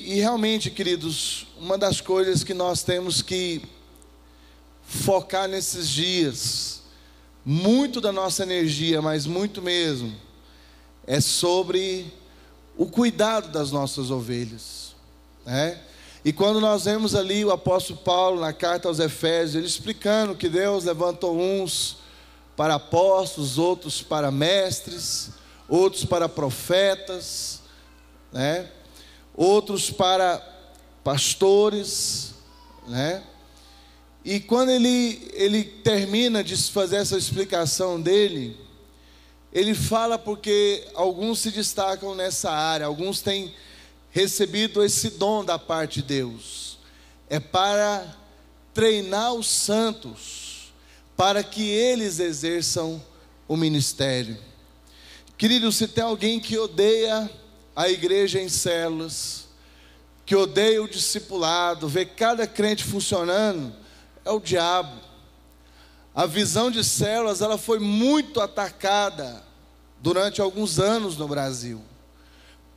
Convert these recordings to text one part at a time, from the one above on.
E realmente, queridos, uma das coisas que nós temos que focar nesses dias, muito da nossa energia, mas muito mesmo, é sobre o cuidado das nossas ovelhas, né? E quando nós vemos ali o apóstolo Paulo na carta aos Efésios, ele explicando que Deus levantou uns para apóstolos, outros para mestres, outros para profetas, né? Outros para pastores, né? E quando ele termina de fazer essa explicação dele, ele fala porque alguns se destacam nessa área, alguns têm recebido esse dom da parte de Deus, é para treinar os santos, para que eles exerçam o ministério. Querido, se tem alguém que odeia a igreja em células, que odeia o discipulado, vê cada crente funcionando, é o diabo. A visão de células, ela foi muito atacada durante alguns anos no Brasil,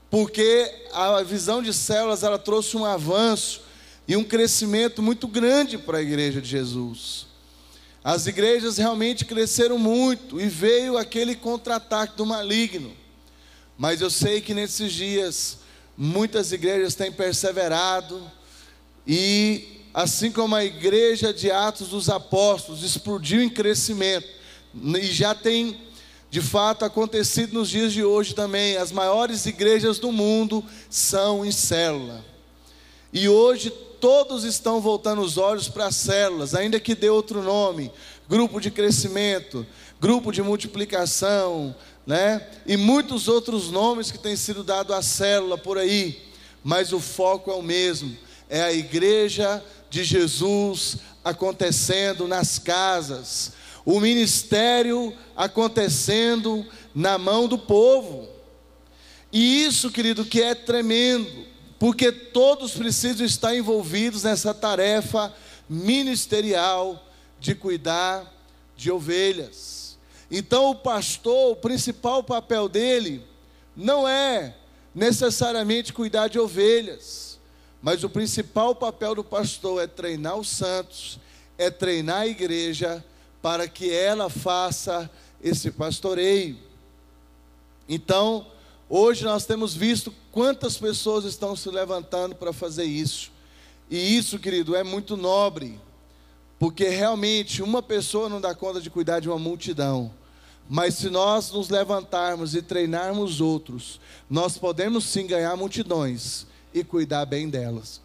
porque a visão de células, ela trouxe um avanço e um crescimento muito grande para a igreja de Jesus. As igrejas realmente cresceram muito e veio aquele contra-ataque do maligno. Mas eu sei que nesses dias muitas igrejas têm perseverado, e assim como a igreja de Atos dos Apóstolos explodiu em crescimento, e já tem de fato acontecido nos dias de hoje também, as maiores igrejas do mundo são em célula. E hoje todos estão voltando os olhos para as células, ainda que dê outro nome, grupo de crescimento, grupo de multiplicação, né? E muitos outros nomes que têm sido dados à célula por aí, mas o foco é o mesmo, é a igreja de Jesus acontecendo nas casas, o ministério acontecendo na mão do povo. E isso, querido, que é tremendo, porque todos precisam estar envolvidos nessa tarefa ministerial de cuidar de ovelhas. Então o pastor, o principal papel dele não é necessariamente cuidar de ovelhas, mas o principal papel do pastor é treinar os santos, é treinar a igreja para que ela faça esse pastoreio. Então, hoje nós temos visto quantas pessoas estão se levantando para fazer isso. E isso, querido, é muito nobre, porque realmente uma pessoa não dá conta de cuidar de uma multidão. Mas se nós nos levantarmos e treinarmos outros, nós podemos sim ganhar multidões e cuidar bem delas.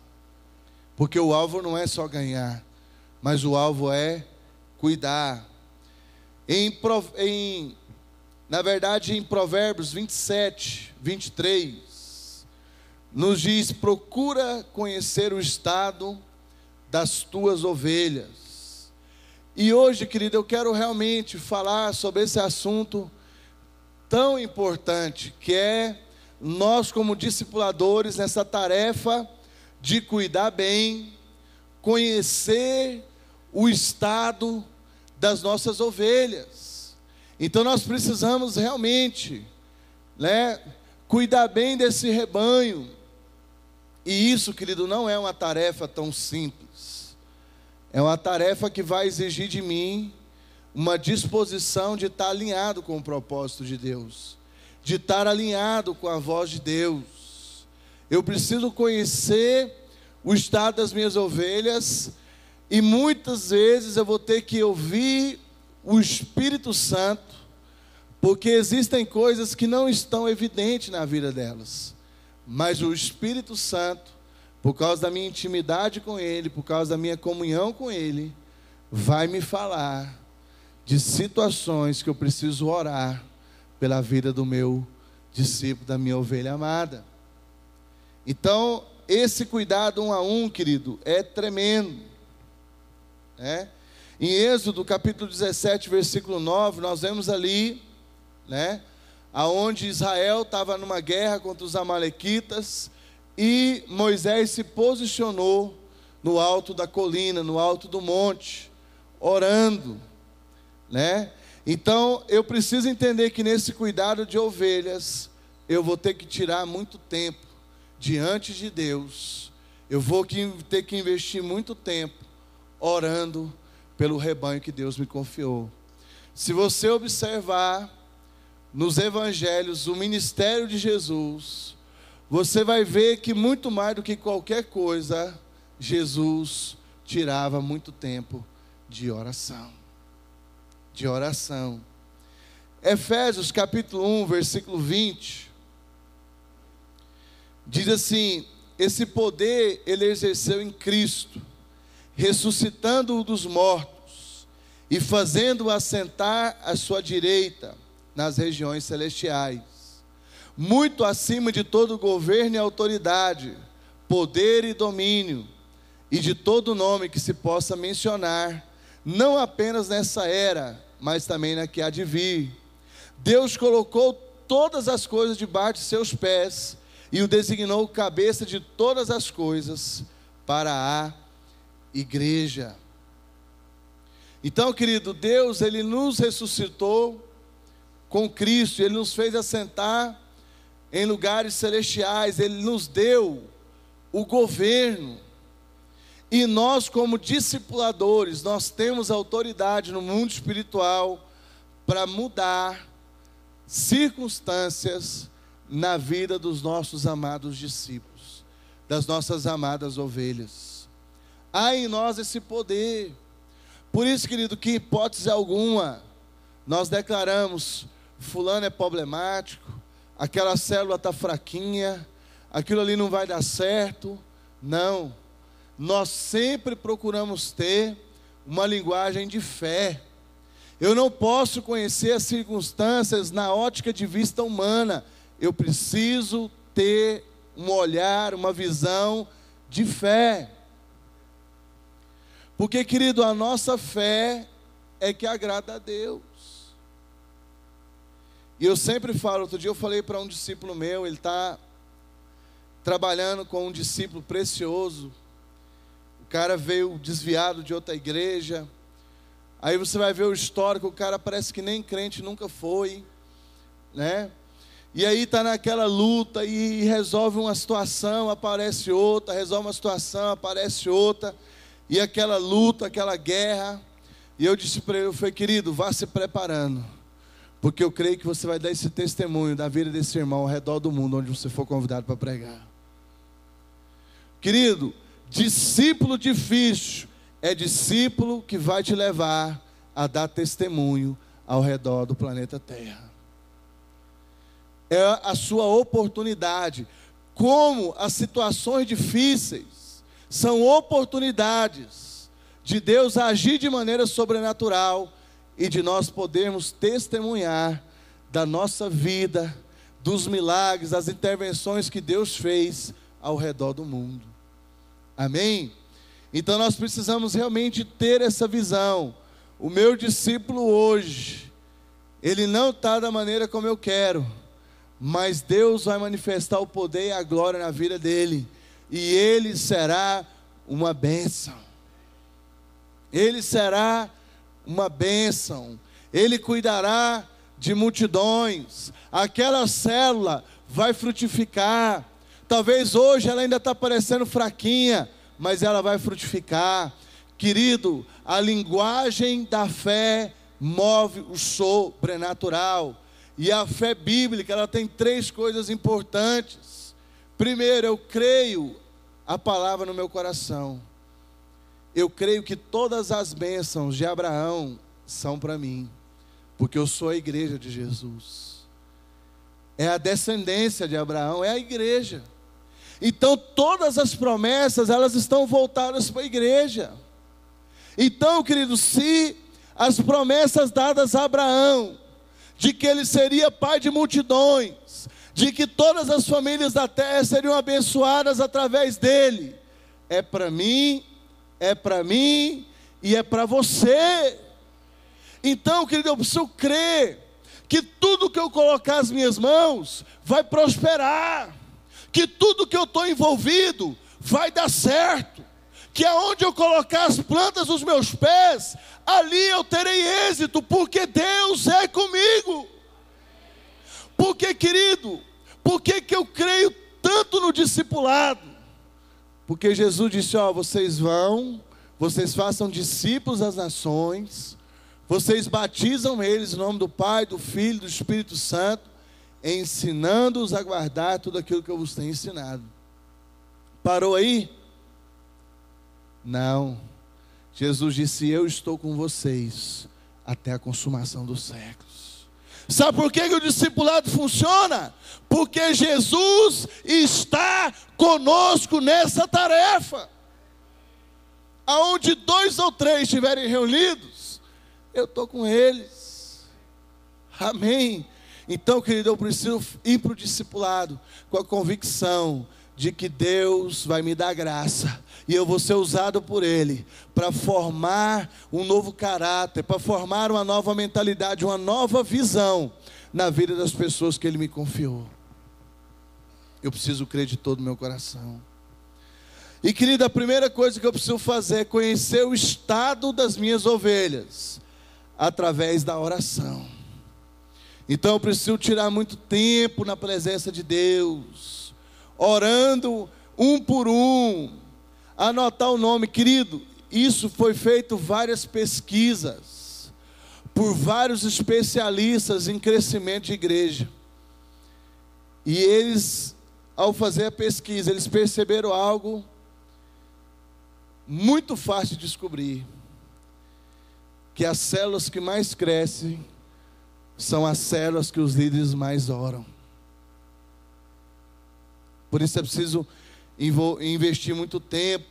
Porque o alvo não é só ganhar, mas o alvo é cuidar. Na verdade, em Provérbios 27, 23, nos diz: procura conhecer o estado das tuas ovelhas. E hoje, querido, eu quero realmente falar sobre esse assunto tão importante, que é nós como discipuladores, nessa tarefa de cuidar bem, conhecer o estado das nossas ovelhas. Então nós precisamos realmente, né, cuidar bem desse rebanho. E isso, querido, não é uma tarefa tão simples. É uma tarefa que vai exigir de mim uma disposição de estar alinhado com o propósito de Deus, de estar alinhado com a voz de Deus. Eu preciso conhecer o estado das minhas ovelhas, e muitas vezes eu vou ter que ouvir o Espírito Santo, porque existem coisas que não estão evidentes na vida delas, mas o Espírito Santo, por causa da minha intimidade com Ele, por causa da minha comunhão com Ele, vai me falar de situações que eu preciso orar pela vida do meu discípulo, da minha ovelha amada. Então, esse cuidado um a um, querido, é tremendo, né? Em Êxodo capítulo 17, versículo 9, nós vemos ali, né, aonde Israel estava numa guerra contra os amalequitas, e Moisés se posicionou no alto da colina, no alto do monte, orando, né? Então eu preciso entender que nesse cuidado de ovelhas, eu vou ter que tirar muito tempo diante de Deus, eu vou ter que investir muito tempo orando pelo rebanho que Deus me confiou. Se você observar nos evangelhos o ministério de Jesus, você vai ver que muito mais do que qualquer coisa, Jesus tirava muito tempo de oração. De oração. Efésios capítulo 1, versículo 20, diz assim: esse poder ele exerceu em Cristo, ressuscitando-o dos mortos e fazendo-o assentar à sua direita nas regiões celestiais, muito acima de todo governo e autoridade, poder e domínio, e de todo nome que se possa mencionar, não apenas nessa era, mas também na que há de vir. Deus colocou todas as coisas debaixo de seus pés e o designou cabeça de todas as coisas para a igreja. Então, querido, Deus, Ele nos ressuscitou com Cristo, Ele nos fez assentar em lugares celestiais, Ele nos deu o governo. E nós, como discipuladores, nós temos autoridade no mundo espiritual para mudar circunstâncias na vida dos nossos amados discípulos, das nossas amadas ovelhas. Há em nós esse poder. Por isso, querido, que hipótese alguma nós declaramos: fulano é problemático, aquela célula está fraquinha, aquilo ali não vai dar certo. Não, nós sempre procuramos ter uma linguagem de fé. Eu não posso conhecer as circunstâncias na ótica de vista humana. Eu preciso ter um olhar, uma visão de fé. Porque, querido, a nossa fé é que agrada a Deus. E eu sempre falo, outro dia eu falei para um discípulo meu, ele está trabalhando com um discípulo precioso. O cara veio desviado de outra igreja. Aí você vai ver o histórico, o cara parece que nem crente nunca foi, né? E aí está naquela luta e resolve uma situação, aparece outra, resolve uma situação, aparece outra, e aquela luta, aquela guerra. E eu disse para ele, eu falei: querido, vá se preparando, porque eu creio que você vai dar esse testemunho da vida desse irmão ao redor do mundo, onde você for convidado para pregar. Querido, discípulo difícil é discípulo que vai te levar a dar testemunho ao redor do planeta Terra. É a sua oportunidade. Como as situações difíceis são oportunidades de Deus agir de maneira sobrenatural e de nós podermos testemunhar da nossa vida, dos milagres, das intervenções que Deus fez ao redor do mundo. Amém? Então nós precisamos realmente ter essa visão. O meu discípulo hoje, ele não está da maneira como eu quero, mas Deus vai manifestar o poder e a glória na vida dele, e ele será uma bênção. Ele será uma bênção. Ele cuidará de multidões. Aquela célula vai frutificar. Talvez hoje ela ainda está parecendo fraquinha, mas ela vai frutificar. Querido, a linguagem da fé move o sobrenatural. E a fé bíblica, ela tem 3 coisas importantes. Primeiro, eu creio a palavra no meu coração. Eu creio que todas as bênçãos de Abraão são para mim, porque eu sou a igreja de Jesus. É a descendência de Abraão, é a igreja. Então todas as promessas, elas estão voltadas para a igreja. Então, querido, se as promessas dadas a Abraão, de que ele seria pai de multidões, de que todas as famílias da terra seriam abençoadas através dele, é para mim e é para você. Então, querido, eu preciso crer que tudo que eu colocar as minhas mãos vai prosperar, que tudo que eu estou envolvido vai dar certo, que aonde eu colocar as plantas dos meus pés, ali eu terei êxito, porque Deus é comigo. Porque, querido, por que eu creio tanto no discipulado, porque Jesus disse: ó, vocês façam discípulos das nações, vocês batizam eles em nome do Pai, do Filho e do Espírito Santo, ensinando-os a guardar tudo aquilo que eu vos tenho ensinado. Parou aí? Não. Jesus disse: eu estou com vocês até a consumação dos séculos. Sabe por que o discipulado funciona? Porque Jesus está conosco nessa tarefa. Aonde 2 ou 3 estiverem reunidos, eu estou com eles. Amém. Então, querido, eu preciso ir para o discipulado com a convicção de que Deus vai me dar graça, e eu vou ser usado por Ele para formar um novo caráter, para formar uma nova mentalidade, uma nova visão na vida das pessoas que Ele me confiou. Eu preciso crer de todo o meu coração. E, querida, a primeira coisa que eu preciso fazer é conhecer o estado das minhas ovelhas através da oração. Então eu preciso tirar muito tempo na presença de Deus, orando um por um, anotar o nome. Querido, isso foi feito várias pesquisas por vários especialistas em crescimento de igreja, e eles, ao fazer a pesquisa, eles perceberam algo muito fácil de descobrir: que as células que mais crescem são as células que os líderes mais oram. Por isso é preciso investir muito tempo.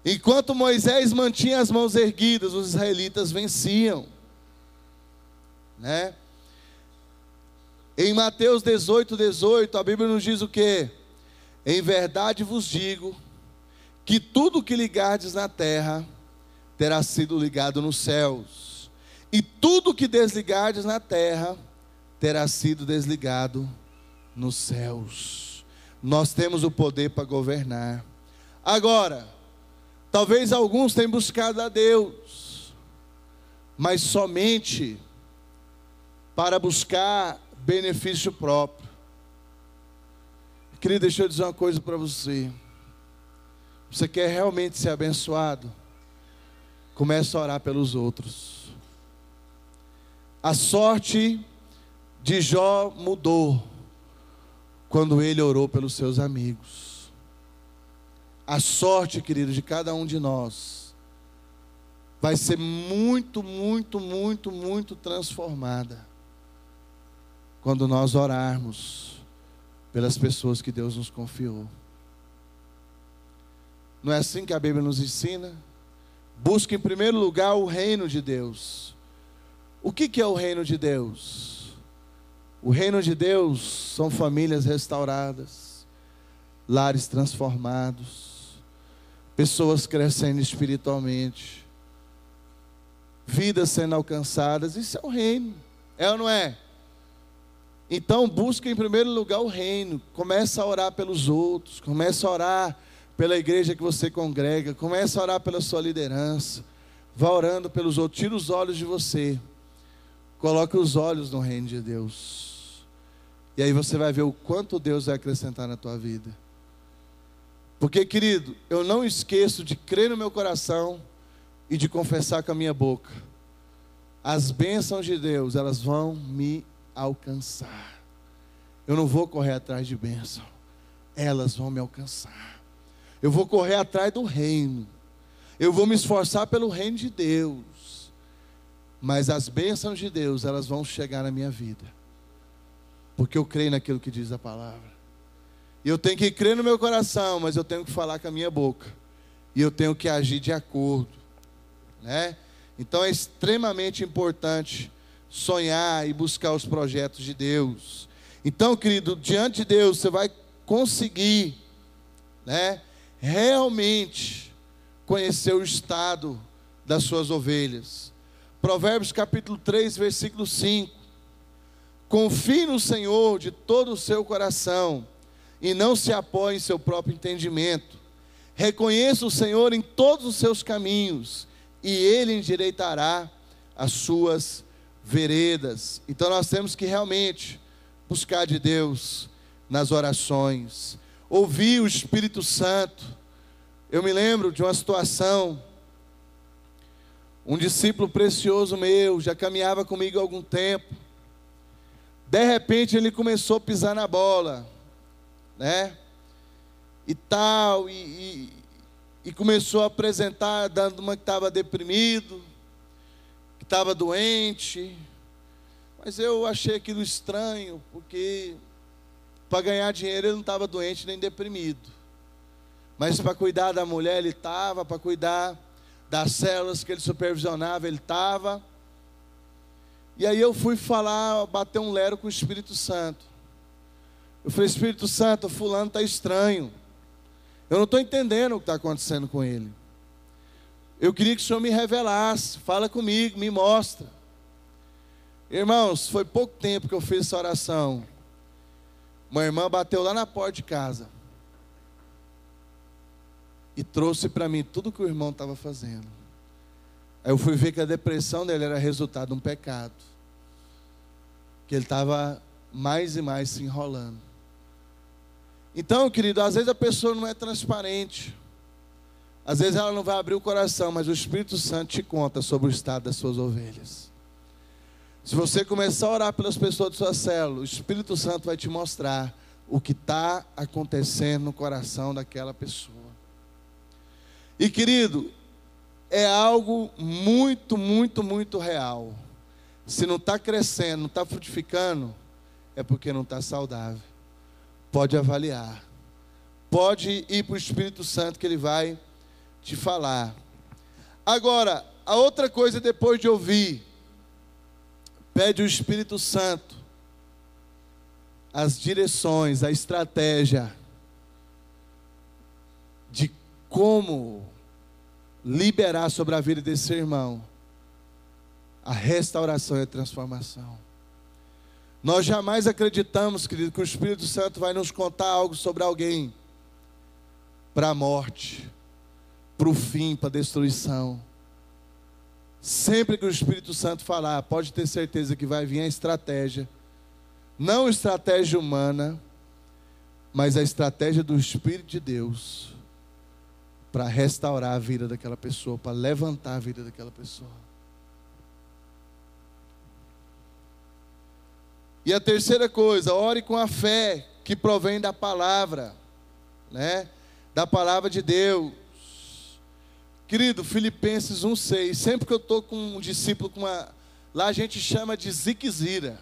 Enquanto Moisés mantinha as mãos erguidas, os israelitas venciam, né? Em Mateus 18:18, a Bíblia nos diz o quê? Em verdade vos digo, que tudo que ligardes na terra, terá sido ligado nos céus, e tudo que desligardes na terra, terá sido desligado nos céus. Nós temos o poder para governar. Agora, talvez alguns tenham buscado a Deus, mas somente para buscar benefício próprio. Querido, deixa eu dizer uma coisa para você. Você quer realmente ser abençoado? Comece a orar pelos outros. A sorte de Jó mudou quando ele orou pelos seus amigos. A sorte, querido, de cada um de nós vai ser muito, muito, muito, muito transformada quando nós orarmos pelas pessoas que Deus nos confiou. Não é assim que a Bíblia nos ensina? Busque em primeiro lugar o reino de Deus. O que é o reino de Deus? O reino de Deus são famílias restauradas, lares transformados, pessoas crescendo espiritualmente, vidas sendo alcançadas. Isso é o reino, é ou não é? Então busque em primeiro lugar o reino. Comece a orar pelos outros, comece a orar pela igreja que você congrega, comece a orar pela sua liderança, vá orando pelos outros. Tira os olhos de você, coloque os olhos no reino de Deus, e aí você vai ver o quanto Deus vai acrescentar na tua vida. Porque, querido, eu não esqueço de crer no meu coração e de confessar com a minha boca. As bênçãos de Deus, elas vão me alcançar. Eu não vou correr atrás de bênção, elas vão me alcançar. Eu vou correr atrás do reino, eu vou me esforçar pelo reino de Deus, mas as bênçãos de Deus, elas vão chegar na minha vida, porque eu creio naquilo que diz a palavra. E eu tenho que crer no meu coração, mas eu tenho que falar com a minha boca, e eu tenho que agir de acordo, né? Então é extremamente importante sonhar e buscar os projetos de Deus. Então, querido, diante de Deus você vai conseguir, né, realmente conhecer o estado das suas ovelhas. Provérbios capítulo 3, versículo 5. Confie no Senhor de todo o seu coração, e não se apoie em seu próprio entendimento. Reconheça o Senhor em todos os seus caminhos, e Ele endireitará as suas veredas. Então nós temos que realmente buscar de Deus, nas orações, ouvir o Espírito Santo. Eu me lembro de uma situação, um discípulo precioso meu, já caminhava comigo há algum tempo, de repente ele começou a pisar na bola, né, e tal, e começou a apresentar, dando uma que estava deprimido, que estava doente, mas eu achei aquilo estranho, porque para ganhar dinheiro ele não estava doente nem deprimido, mas para cuidar da mulher ele estava, para cuidar das células que ele supervisionava ele estava. E aí eu fui falar, bater um lero com o Espírito Santo. Eu falei: Espírito Santo, fulano está estranho, eu não estou entendendo o que está acontecendo com ele. Eu queria que o Senhor me revelasse, fala comigo, me mostra. Irmãos, foi pouco tempo que eu fiz essa oração. Uma irmã bateu lá na porta de casa e trouxe para mim tudo que o irmão estava fazendo. Aí eu fui ver que a depressão dele era resultado de um pecado, que ele estava mais e mais se enrolando. Então, querido, às vezes a pessoa não é transparente, às vezes ela não vai abrir o coração, mas o Espírito Santo te conta sobre o estado das suas ovelhas. Se você começar a orar pelas pessoas de sua célula, o Espírito Santo vai te mostrar o que está acontecendo no coração daquela pessoa. E querido, é algo muito, muito, muito real. Se não está crescendo, não está frutificando, é porque não está saudável. Pode avaliar, pode ir para o Espírito Santo que ele vai te falar. Agora, a outra coisa, depois de ouvir, pede o Espírito Santo as direções, a estratégia de como liberar sobre a vida desse irmão a restauração e a transformação. Nós jamais acreditamos, querido, que o Espírito Santo vai nos contar algo sobre alguém para a morte, para o fim, para a destruição. Sempre que o Espírito Santo falar, pode ter certeza que vai vir a estratégia, não a estratégia humana, mas a estratégia do Espírito de Deus, para restaurar a vida daquela pessoa, para levantar a vida daquela pessoa. E a terceira coisa, ore com a fé que provém da palavra, né? Da palavra de Deus. Querido, Filipenses 1,6, sempre que eu estou com um discípulo, lá a gente chama de ziquezira.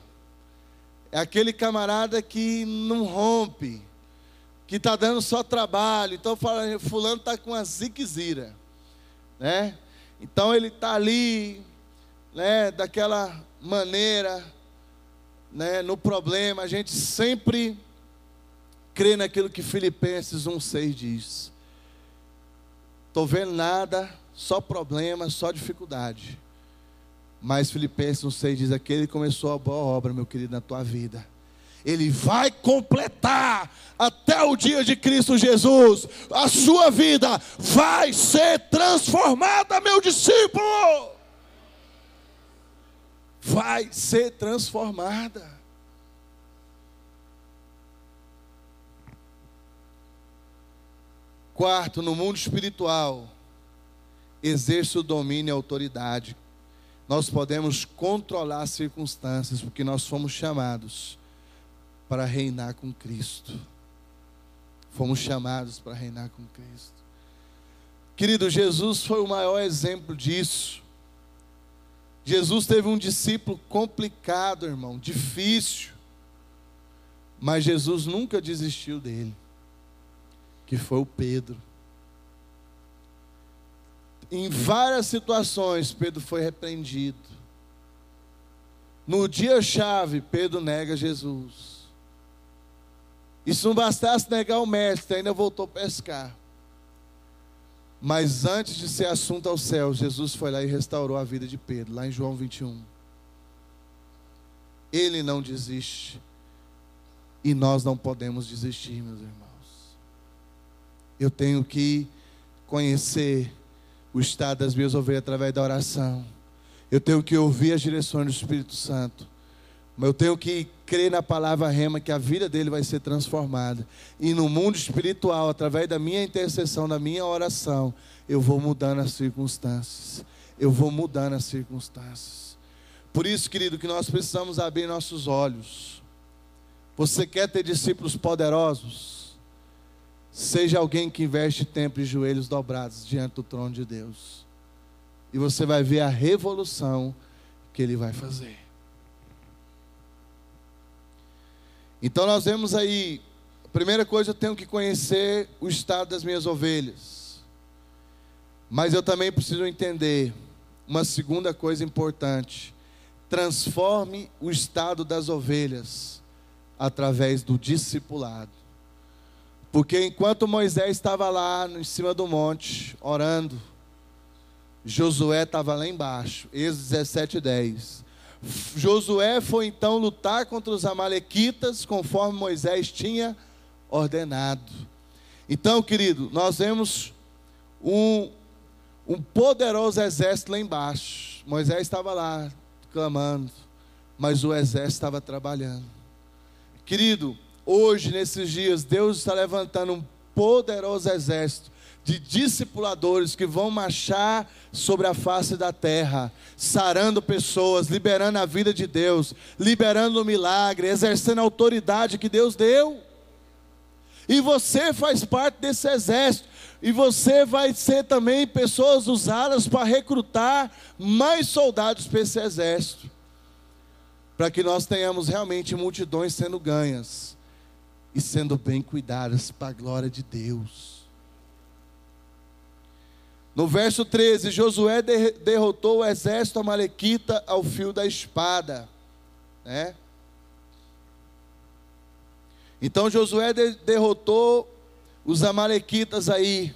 É aquele camarada que não rompe, que está dando só trabalho. Então fala, fulano está com uma ziquezira, né? Então ele está ali, né, daquela maneira, né, no problema. A gente sempre crê naquilo que Filipenses 1,6 diz. Estou vendo nada, só problema, só dificuldade. Mas Filipenses 1,6 diz: aquele que começou a boa obra, meu querido, na tua vida, ele vai completar até o dia de Cristo Jesus. A sua vida vai ser transformada, meu discípulo. Vai ser transformada. Quarto, no mundo espiritual, exerce o domínio e a autoridade. Nós podemos controlar as circunstâncias, porque nós fomos chamados para reinar com Cristo. Fomos chamados para reinar com Cristo. Querido, Jesus foi o maior exemplo disso. Jesus teve um discípulo complicado, irmão, difícil, mas Jesus nunca desistiu dele, que foi o Pedro. Em várias situações, Pedro foi repreendido. No dia-chave, Pedro nega Jesus. E se não bastasse negar o mestre, ainda voltou a pescar. Mas antes de ser assunto ao céu, Jesus foi lá e restaurou a vida de Pedro, lá em João 21. Ele não desiste. E nós não podemos desistir, meus irmãos. Eu tenho que conhecer o estado das minhas ovelhas através da oração. Eu tenho que ouvir as direções do Espírito Santo. Mas eu tenho que crer na palavra rema, que a vida dele vai ser transformada. E no mundo espiritual, através da minha intercessão, da minha oração, eu vou mudando as circunstâncias. Eu vou mudando as circunstâncias. Por isso, querido, que nós precisamos abrir nossos olhos. Você quer ter discípulos poderosos? Seja alguém que investe tempo e joelhos dobrados diante do trono de Deus. E você vai ver a revolução que Ele vai fazer. Então nós vemos aí, a primeira coisa, eu tenho que conhecer o estado das minhas ovelhas. Mas eu também preciso entender uma segunda coisa importante. Transforme o estado das ovelhas através do discipulado. Porque enquanto Moisés estava lá em cima do monte, orando, Josué estava lá embaixo, Êxodo 17:10. Josué foi então lutar contra os amalequitas, conforme Moisés tinha ordenado. Então, querido, nós vemos um poderoso exército lá embaixo. Moisés estava lá, clamando, mas o exército estava trabalhando. Querido, hoje, nesses dias, Deus está levantando um poderoso exército de discipuladores que vão marchar sobre a face da terra, sarando pessoas, liberando a vida de Deus, liberando o milagre, exercendo a autoridade que Deus deu. E você faz parte desse exército, e você vai ser também pessoas usadas para recrutar mais soldados para esse exército, para que nós tenhamos realmente multidões sendo ganhas e sendo bem cuidadas para a glória de Deus. No verso 13, Josué derrotou o exército amalequita ao fio da espada, né? Então Josué derrotou os amalequitas aí,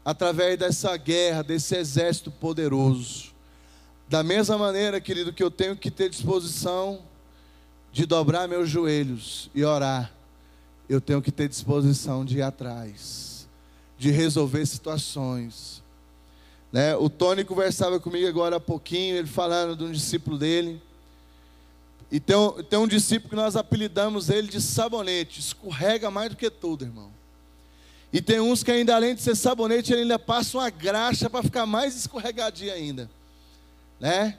através dessa guerra, desse exército poderoso. Da mesma maneira, querido, que eu tenho que ter disposição de dobrar meus joelhos e orar, eu tenho que ter disposição de ir atrás, de resolver situações, né? O Tony conversava comigo agora há pouquinho, ele falando de um discípulo dele, e tem um discípulo que nós apelidamos ele de sabonete, escorrega mais do que tudo, irmão. E tem uns que ainda, além de ser sabonete, ele ainda passa uma graxa para ficar mais escorregadinho ainda, né?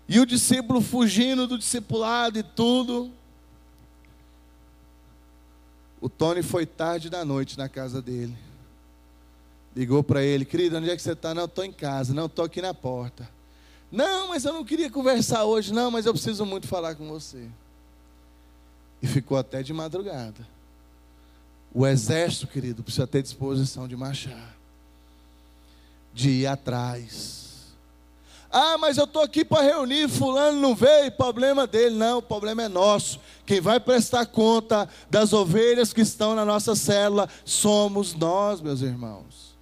E o discípulo fugindo do discipulado e tudo. O Tony foi tarde da noite na casa dele. Ligou para ele: querido, onde é que você está? Não, estou em casa. Não, estou aqui na porta. Não, mas eu não queria conversar hoje. Não, mas eu preciso muito falar com você. E ficou até de madrugada. O exército, querido, precisa ter disposição de marchar, de ir atrás. Ah, mas eu estou aqui para reunir, fulano não veio, problema dele. Não, o problema é nosso. Quem vai prestar conta das ovelhas que estão na nossa célula somos nós, meus irmãos.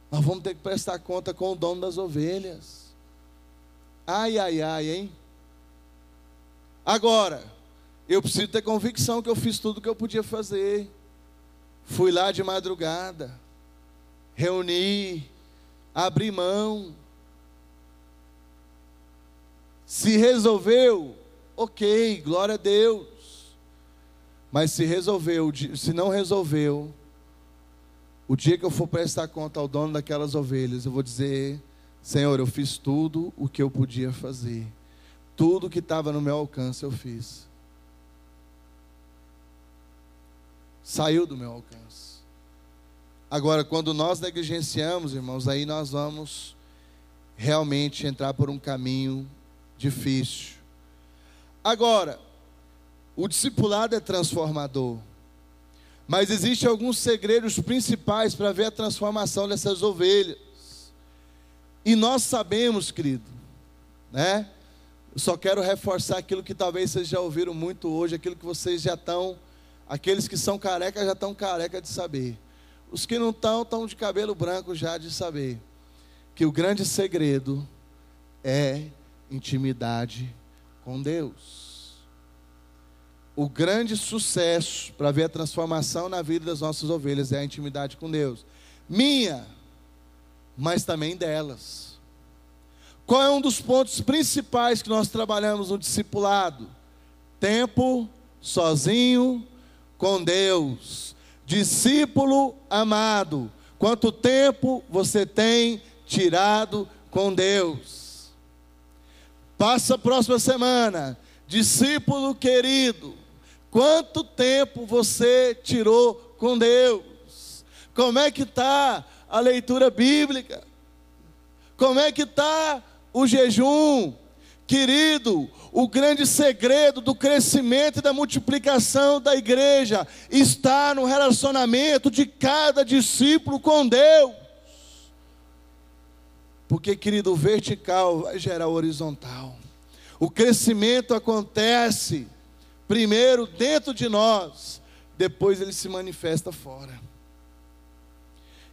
Nós vamos ter que prestar conta com o dono das ovelhas. Ai, ai, ai, hein? Agora, eu preciso ter convicção que eu fiz tudo o que eu podia fazer. Fui lá de madrugada, reuni, abri mão. Se resolveu, ok, glória a Deus. Mas se resolveu, se não resolveu, o dia que eu for prestar conta ao dono daquelas ovelhas, eu vou dizer: Senhor, eu fiz tudo o que eu podia fazer. Tudo que estava no meu alcance eu fiz. Saiu do meu alcance. Agora, quando nós negligenciamos, irmãos, aí nós vamos realmente entrar por um caminho difícil. Agora, o discipulado é transformador. Mas existem alguns segredos principais para ver a transformação dessas ovelhas. E nós sabemos, querido, né? Eu só quero reforçar aquilo que talvez vocês já ouviram muito hoje, aquilo que vocês já estão, aqueles que são carecas já estão careca de saber. Os que não estão de cabelo branco já de saber. Que o grande segredo é intimidade com Deus. O grande sucesso para ver a transformação na vida das nossas ovelhas é a intimidade com Deus. Minha, mas também delas. Qual é um dos pontos principais que nós trabalhamos no discipulado? Tempo sozinho com Deus. Discípulo amado, quanto tempo você tem tirado com Deus? Passa a próxima semana. Discípulo querido, quanto tempo você tirou com Deus? Como é que está a leitura bíblica? Como é que está o jejum? Querido, o grande segredo do crescimento e da multiplicação da igreja está no relacionamento de cada discípulo com Deus. Porque, querido, o vertical vai gerar o horizontal. O crescimento acontece primeiro dentro de nós, depois ele se manifesta fora.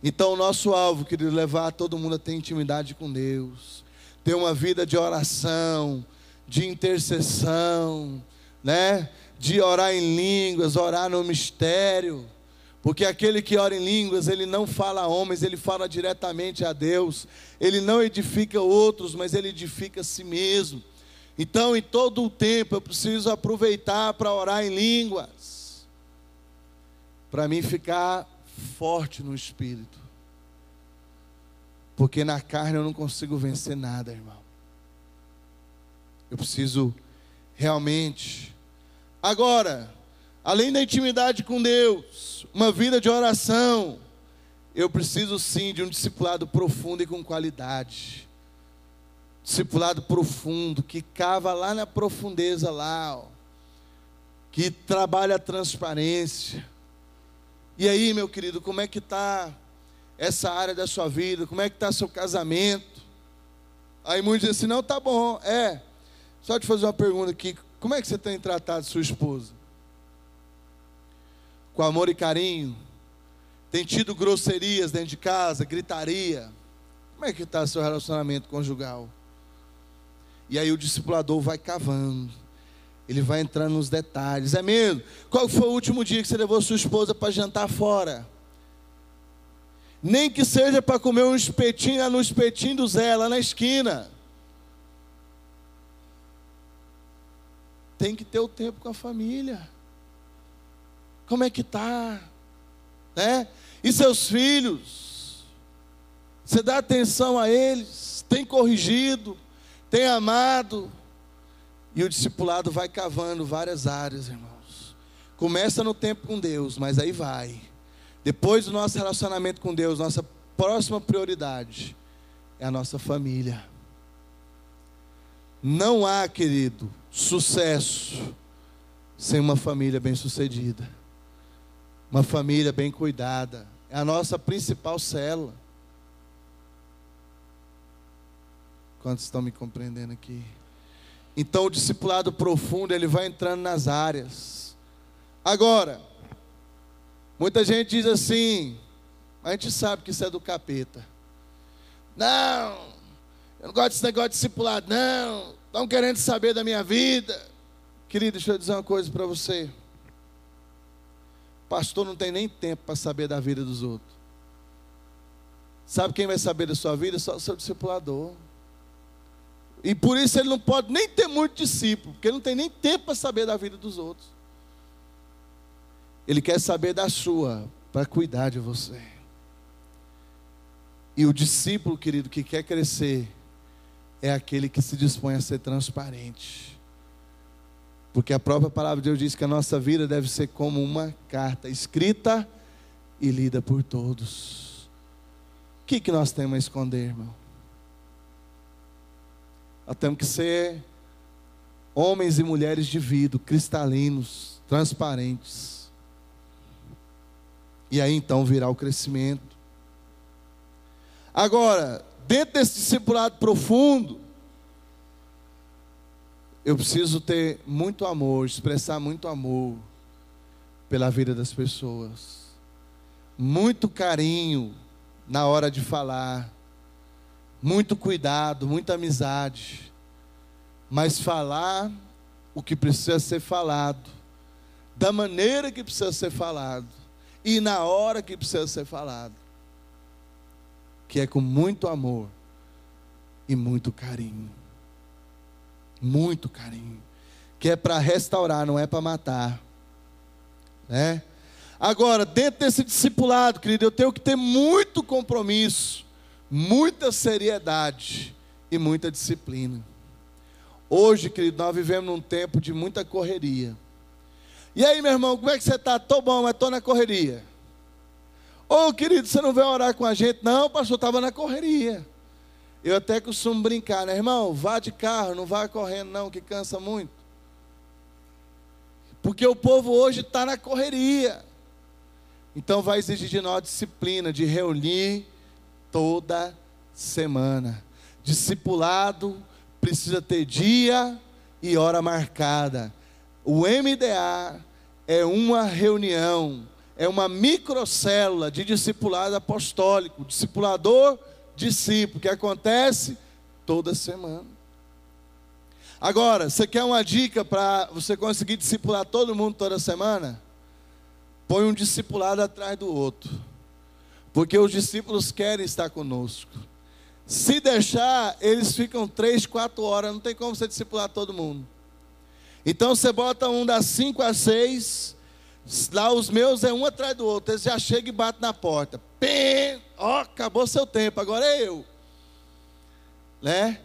Então o nosso alvo, querido, é levar todo mundo a ter intimidade com Deus, ter uma vida de oração, de intercessão, né? De orar em línguas, orar no mistério. Porque aquele que ora em línguas, ele não fala a homens, ele fala diretamente a Deus. Ele não edifica outros, mas ele edifica a si mesmo. Então, em todo o tempo, eu preciso aproveitar para orar em línguas, para mim ficar forte no espírito. Porque na carne eu não consigo vencer nada, irmão. Eu preciso realmente. Agora, além da intimidade com Deus, uma vida de oração, eu preciso sim de um discipulado profundo e com qualidade. Discipulado profundo, que cava lá na profundeza lá, ó, que trabalha a transparência. E aí, meu querido, como é que está essa área da sua vida? Como é que está seu casamento? Aí muitos dizem assim, não, tá bom, só te fazer uma pergunta aqui, como é que você tem tratado sua esposa? Com amor e carinho? Tem tido grosserias dentro de casa, gritaria? Como é que está seu relacionamento conjugal? E aí o discipulador vai cavando, ele vai entrando nos detalhes. É mesmo? Qual foi o último dia que você levou sua esposa para jantar fora? Nem que seja para comer um espetinho no espetinho do Zé, lá na esquina. Tem que ter o tempo com a família. Como é que está? Né? E seus filhos? Você dá atenção a eles? Tem corrigido? Tem amado? E o discipulado vai cavando várias áreas, irmãos. Começa no tempo com Deus, mas aí vai. Depois do nosso relacionamento com Deus, nossa próxima prioridade é a nossa família. Não há, querido, sucesso sem uma família bem-sucedida. Uma família bem cuidada. É a nossa principal célula. Quantos estão me compreendendo aqui? Então o discipulado profundo, ele vai entrando nas áreas. Agora, muita gente diz assim, a gente sabe que isso é do capeta. Não, eu não gosto desse negócio de discipulado, não. Estão querendo saber da minha vida. Querido, deixa eu dizer uma coisa para você. Pastor não tem nem tempo para saber da vida dos outros. Sabe quem vai saber da sua vida? Só o seu discipulador. E por isso ele não pode nem ter muito discípulo, porque ele não tem nem tempo para saber da vida dos outros. Ele quer saber da sua, para cuidar de você. E o discípulo, querido, que quer crescer, é aquele que se dispõe a ser transparente. Porque a própria palavra de Deus diz que a nossa vida deve ser como uma carta, escrita e lida por todos. O que nós temos a esconder, irmão? Nós temos que ser homens e mulheres de vidro, cristalinos, transparentes. E aí então virá o crescimento. Agora, dentro desse discipulado profundo, eu preciso ter muito amor, expressar muito amor pela vida das pessoas. Muito carinho na hora de falar. Muito cuidado, muita amizade. Mas falar o que precisa ser falado, da maneira que precisa ser falado, e na hora que precisa ser falado, que é com muito amor, e muito carinho. Muito carinho. Que é para restaurar, não é para matar. Né? Agora, dentro desse discipulado, querido, eu tenho que ter muito compromisso, muita seriedade e muita disciplina. Hoje, querido, nós vivemos num tempo de muita correria. E aí, meu irmão, como é que você está? Estou bom, mas estou na correria. Ô, querido, você não veio orar com a gente? Não, pastor, estava na correria. Eu até costumo brincar, né, irmão? Vá de carro, não vá correndo não, que cansa muito. Porque o povo hoje está na correria. Então vai exigir de nós disciplina, de reunir toda semana. Discipulado precisa ter dia e hora marcada. O MDA é uma reunião, é uma microcélula de discipulado apostólico, discipulador, discípulo, que acontece toda semana. Agora, você quer uma dica para você conseguir discipular todo mundo toda semana? Põe um discipulado atrás do outro, porque os discípulos querem estar conosco. Se deixar, eles ficam 3, 4 horas, não tem como você discipular todo mundo. Então você bota um das 5 às 6, lá os meus é um atrás do outro, eles já chegam e batem na porta. Pim! Ó, acabou seu tempo, agora é eu. Né?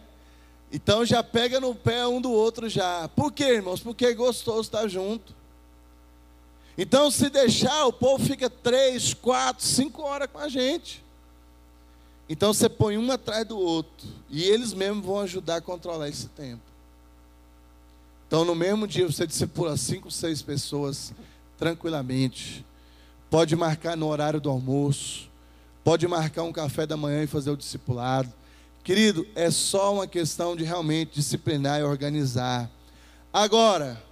Então já pega no pé um do outro já. Por quê, irmãos? Porque é gostoso estar junto. Então se deixar, o povo fica 3, 4, 5 horas com a gente. Então você põe um atrás do outro. E eles mesmos vão ajudar a controlar esse tempo. Então no mesmo dia você discipula 5, 6 pessoas tranquilamente. Pode marcar no horário do almoço. Pode marcar um café da manhã e fazer o discipulado. Querido, é só uma questão de realmente disciplinar e organizar. Agora,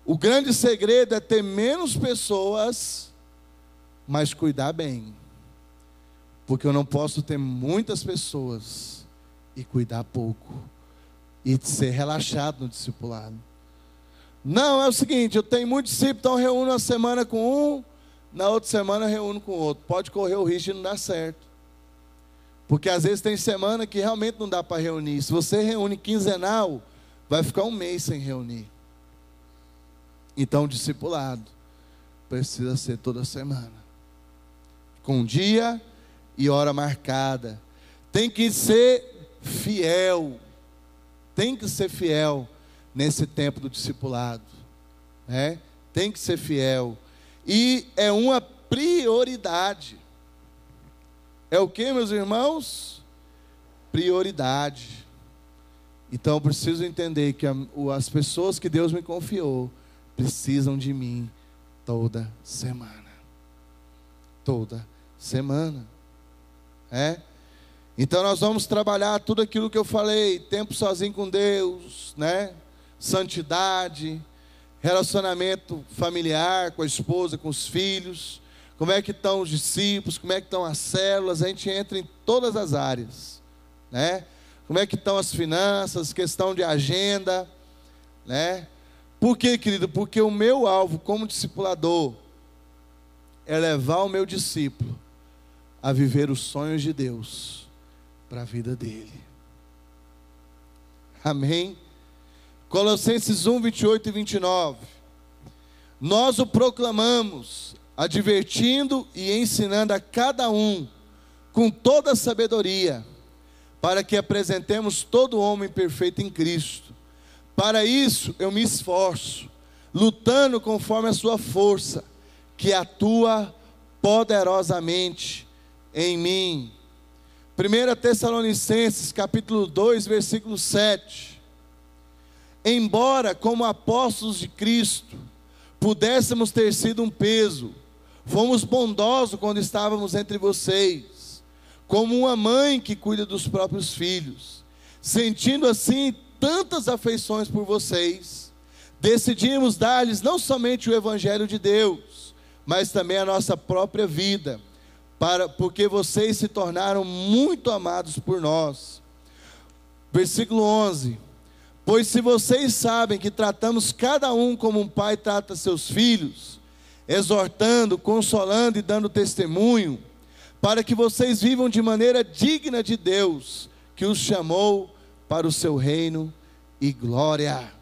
o grande segredo é ter menos pessoas, mas cuidar bem. Porque eu não posso ter muitas pessoas e cuidar pouco. E ser relaxado no discipulado. Não, é o seguinte, eu tenho muitos discípulos, então eu reúno uma semana com um, na outra semana eu reúno com o outro. Pode correr o risco de não dar certo. Porque às vezes tem semana que realmente não dá para reunir. Se você reúne quinzenal, vai ficar um mês sem reunir. Então o discipulado precisa ser toda semana. Com dia e hora marcada. Tem que ser fiel. Tem que ser fiel nesse tempo do discipulado. Né? Tem que ser fiel. E é uma prioridade. É o que, meus irmãos? Prioridade. Então eu preciso entender que as pessoas que Deus me confiou precisam de mim toda semana. Toda semana. Então nós vamos trabalhar tudo aquilo que eu falei. Tempo sozinho com Deus, né? Santidade, relacionamento familiar com a esposa, com os filhos. Como é que estão os discípulos, como é que estão as células, a gente entra em todas as áreas, né? Como é que estão as finanças, questão de agenda, né? Por quê, querido? Porque o meu alvo como discipulador é levar o meu discípulo a viver os sonhos de Deus para a vida dele. Amém? Colossenses 1, 28 e 29. Nós o proclamamos, advertindo e ensinando a cada um com toda a sabedoria, para que apresentemos todo homem perfeito em Cristo. Para isso eu me esforço, lutando conforme a sua força, que atua poderosamente em mim. 1 Tessalonicenses capítulo 2, versículo 7. Embora como apóstolos de Cristo pudéssemos ter sido um peso, fomos bondosos quando estávamos entre vocês, como uma mãe que cuida dos próprios filhos. Sentindo assim tantas afeições por vocês, decidimos dar-lhes não somente o Evangelho de Deus, mas também a nossa própria vida, porque vocês se tornaram muito amados por nós. Versículo 11. Pois se vocês sabem que tratamos cada um como um pai trata seus filhos, exortando, consolando e dando testemunho, para que vocês vivam de maneira digna de Deus, que os chamou para o seu reino e glória.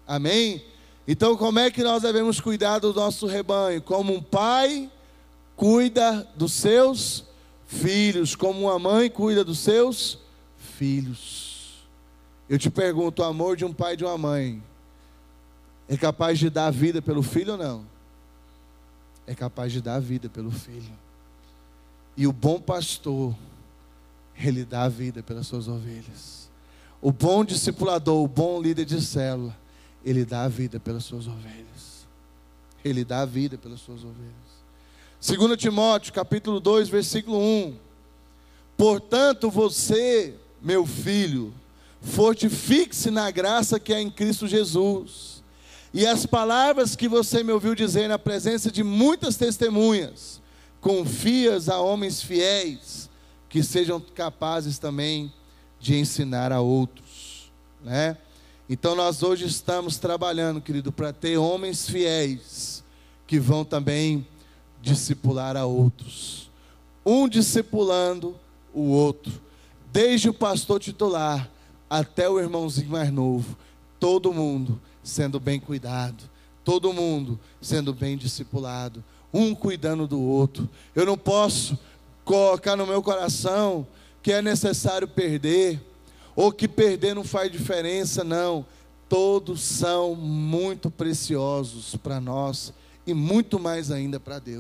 Amém? Então, como é que nós devemos cuidar do nosso rebanho? Como um pai cuida dos seus filhos, como uma mãe cuida dos seus filhos. Eu te pergunto, o amor de um pai e de uma mãe é capaz de dar a vida pelo filho ou não? É capaz de dar a vida pelo filho. E o bom pastor, ele dá a vida pelas suas ovelhas. O bom discipulador, o bom líder de célula, ele dá a vida pelas suas ovelhas. Ele dá a vida pelas suas ovelhas. 2 Timóteo, capítulo 2, versículo 1. Portanto, você, meu filho, fortifique-se na graça que é em Cristo Jesus. E as palavras que você me ouviu dizer na presença de muitas testemunhas, confias a homens fiéis, que sejam capazes também de ensinar a outros, né? Então nós hoje estamos trabalhando, querido, para ter homens fiéis, que vão também discipular a outros, um discipulando o outro, desde o pastor titular até o irmãozinho mais novo, todo mundo sendo bem cuidado, todo mundo sendo bem discipulado, um cuidando do outro. Eu não posso colocar no meu coração que é necessário perder, ou que perder não faz diferença, não. Todos são muito preciosos para nós, e muito mais ainda para Deus.